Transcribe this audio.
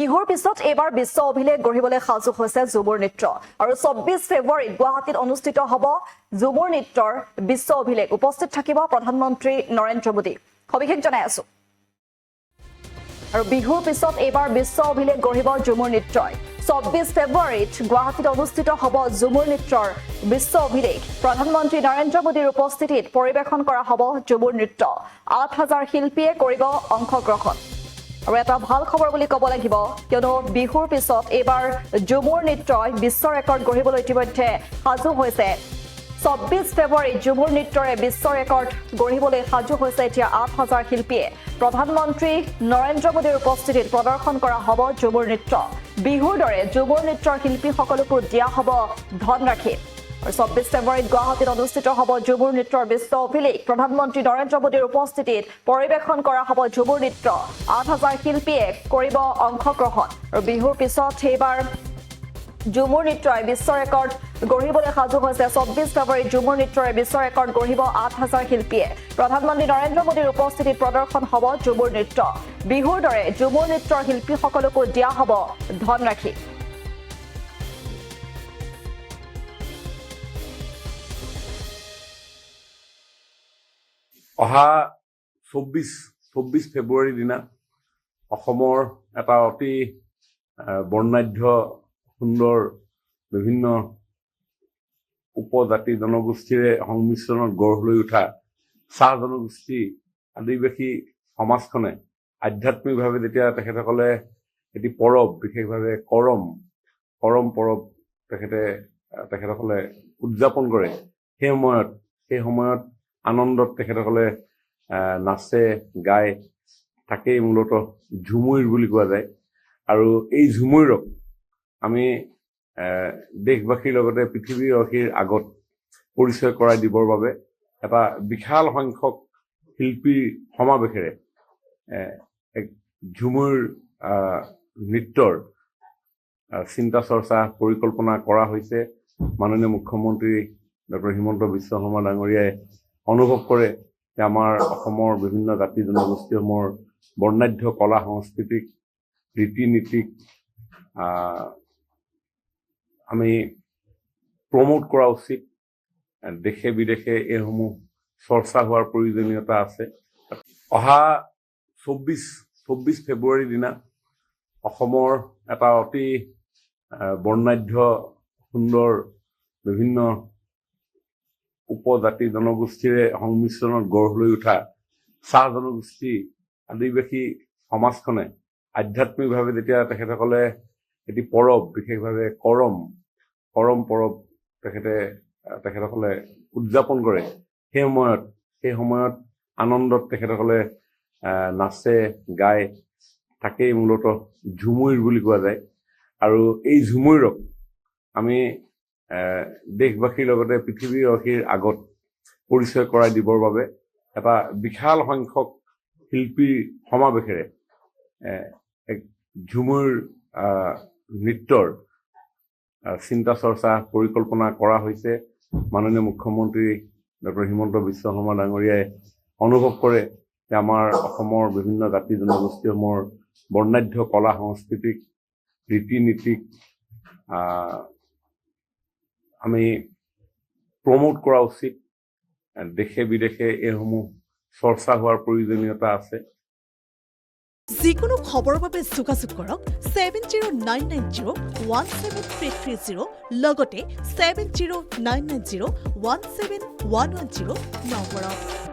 বিহুৰ পিছত এইবাৰ বিশ্ব অভিলেখ গঢ়িবলৈ সাজু হৈছে ঝুমুৰ নৃত্য আৰু 24 ফেব্ৰুৱাৰীত গুৱাহাটীত অনুষ্ঠিত হ'ব ঝুমুৰ নৃত্যৰ বিশ্ব অভিলেখ উপস্থিত থাকিব প্ৰধানমন্ত্ৰী নৰেন্দ্ৰ মোদী সবিশেষ জনাই আছো আৰু বিহুৰ পিছত এইবাৰ বিশ্ব অভিলেখ গঢ়িব ঝুমুৰ নৃত্যই 24 ফেব্ৰুৱাৰীত গুৱাহাটীত অনুষ্ঠিত হ'ব ঝুমুৰ নৃত্যৰ বিশ্ব অভিলেখ প্ৰধানমন্ত্ৰী নৰেন্দ্ৰ মোদীৰ উপস্থিতিত পৰিৱেশন কৰা হ'ব ঝুমুৰ নৃত্য 8000 শিল্পীয়ে কৰিব অংশগ্ৰহণ আৰু এটা ভাল খবৰ বুলি ক'ব লাগিব কিয়নো বিহুৰ পিছত এইবাৰ ঝুমুৰ নৃত্যই বিশ্ব ৰেকৰ্ড গঢ়িবলৈ ইতিমধ্যে সাজু হৈছে 24 ফেব্ৰুৱাৰীত ঝুমুৰ নৃত্যৰে বিশ্ব ৰেকৰ্ড গঢ়িবলৈ সাজু হৈছে এতিয়া 8000 শিল্পীয়ে প্ৰধানমন্ত্ৰী নৰেন্দ্ৰ মোদীৰ উপস্থিতিত প্ৰদৰ্শন কৰা হ'ব ঝুমুৰ নৃত্য বিহুৰ দৰে ঝুমুৰ নৃত্যৰ শিল্পীসকলকো দিয়া হ'ব ধনৰাশি আৰু 24 ফেব্ৰুৱাৰীত গুৱাহাটীত অনুষ্ঠিত হ'ব ঝুমুৰ নৃত্যৰ বিশ্ব অভিলেখ প্ৰধানমন্ত্ৰী নৰেন্দ্ৰ মোদীৰ উপস্থিতিত পৰিৱেশন কৰা হ'ব ঝুমুৰ নৃত্য 8000 শিল্পীয়ে কৰিব অংশগ্ৰহণ আৰু বিহুৰ পিছত এইবাৰ ঝুমুৰ নৃত্যই বিশ্ব ৰেকৰ্ড গঢ়িবলৈ সাজু হৈছে 24 ফেব্ৰুৱাৰীত ঝুমুৰ নৃত্যৰে বিশ্ব ৰেকৰ্ড গঢ়িব 8000 শিল্পীয়ে প্ৰধানমন্ত্ৰী নৰেন্দ্ৰ মোদীৰ উপস্থিতিত প্ৰদৰ্শন হ'ব ঝুমুৰ নৃত্য বিহুৰ দৰে ঝুমুৰ নৃত্যৰ শিল্পীসকলকো দিয়া হ'ব ধনৰাশি অহা 24 ফেব্ৰুৱাৰীৰ দিনা অসমৰ এটা অতি বৰ্ণাঢ্য সুন্দৰ বিভিন্ন উপজাতি জনগোষ্ঠীৰে সংমিশ্ৰণত গঢ় লৈ উঠা চাহ জনগোষ্ঠী আদিবাসী সমাজখনে আধ্যাত্মিকভাৱে যেতিয়া তেখেতসকলে এটি পৰৱ বিশেষভাৱে কৰম পৰৱ তেখেতসকলে উদযাপন কৰে সেই সময়ত আনন্দত তেখেতসকলে নাচে গায় তাকেই মূলতঃ ঝুমুৰ বুলি কোৱা যায় আৰু এই ঝুমুৰক আমি দেশবাসীৰ লগতে পৃথিৱীবাসীৰ আগত পৰিচয় কৰাই দিবৰ বাবে এটা বিশাল সংখ্যক শিল্পীৰ সমাৱেশেৰে এক ঝুমুৰ নৃত্যৰ চিন্তা চৰ্চা পৰিকল্পনা কৰা হৈছে মাননীয় মুখ্যমন্ত্ৰী ডক্টৰ হিমন্ত বিশ্ব শৰ্মা ডাঙৰীয়াই অনুভৱ কৰে যে আমাৰ অসমৰ বিভিন্ন জাতি জনগোষ্ঠীসমূহৰ বৰ্ণাঢ্য কলা সংস্কৃতিক ৰীতি নীতিক আমি প্ৰমোট কৰা উচিত দেশে বিদেশে এইসমূহ চৰ্চা হোৱাৰ প্ৰয়োজনীয়তা আছে অহা 24 ফেব্ৰুৱাৰীৰ দিনা অসমৰ এটা অতি বৰ্ণাঢ্য সুন্দৰ বিভিন্ন উপজাতি জনগোষ্ঠীৰে সংমিশ্ৰণত গঢ় লৈ উঠা চাহ জনগোষ্ঠী আদিবাসী সমাজখনে আধ্যাত্মিকভাৱে যেতিয়া তেখেতসকলে এটি পৰৱ বিশেষভাৱে কৰম পৰৱ তেখেতসকলে উদযাপন কৰে সেই সময়ত আনন্দত তেখেতসকলে নাচে গায় তাকেই মূলতঃ ঝুমুৰ বুলি কোৱা যায় আৰু এই ঝুমুৰক আমি দেশবাসীৰ লগতে পৃথিৱীবাসীৰ আগত পৰিচয় কৰাই দিবৰ বাবে এটা বিশাল সংখ্যক শিল্পীৰ সমাৱেশেৰে এক ঝুমুৰ নৃত্যৰ চিন্তা চৰ্চা পৰিকল্পনা কৰা হৈছে মাননীয় মুখ্যমন্ত্ৰী ডক্টৰ হিমন্ত বিশ্ব শৰ্মা ডাঙৰীয়াই অনুভৱ কৰে যে আমাৰ অসমৰ বিভিন্ন জাতি জনগোষ্ঠীসমূহৰ বৰ্ণাঢ্য কলা সংস্কৃতিক ৰীতি নীতিক আমি প্ৰমোট কৰা উচিত দেশে বিদেশে এইসমূহ চৰ্চা হোৱাৰ প্ৰয়োজনীয়তা আছে যিকোনো খবৰৰ বাবে যোগাযোগ কৰক 7099017330 লগতে 7099017110 নম্বৰত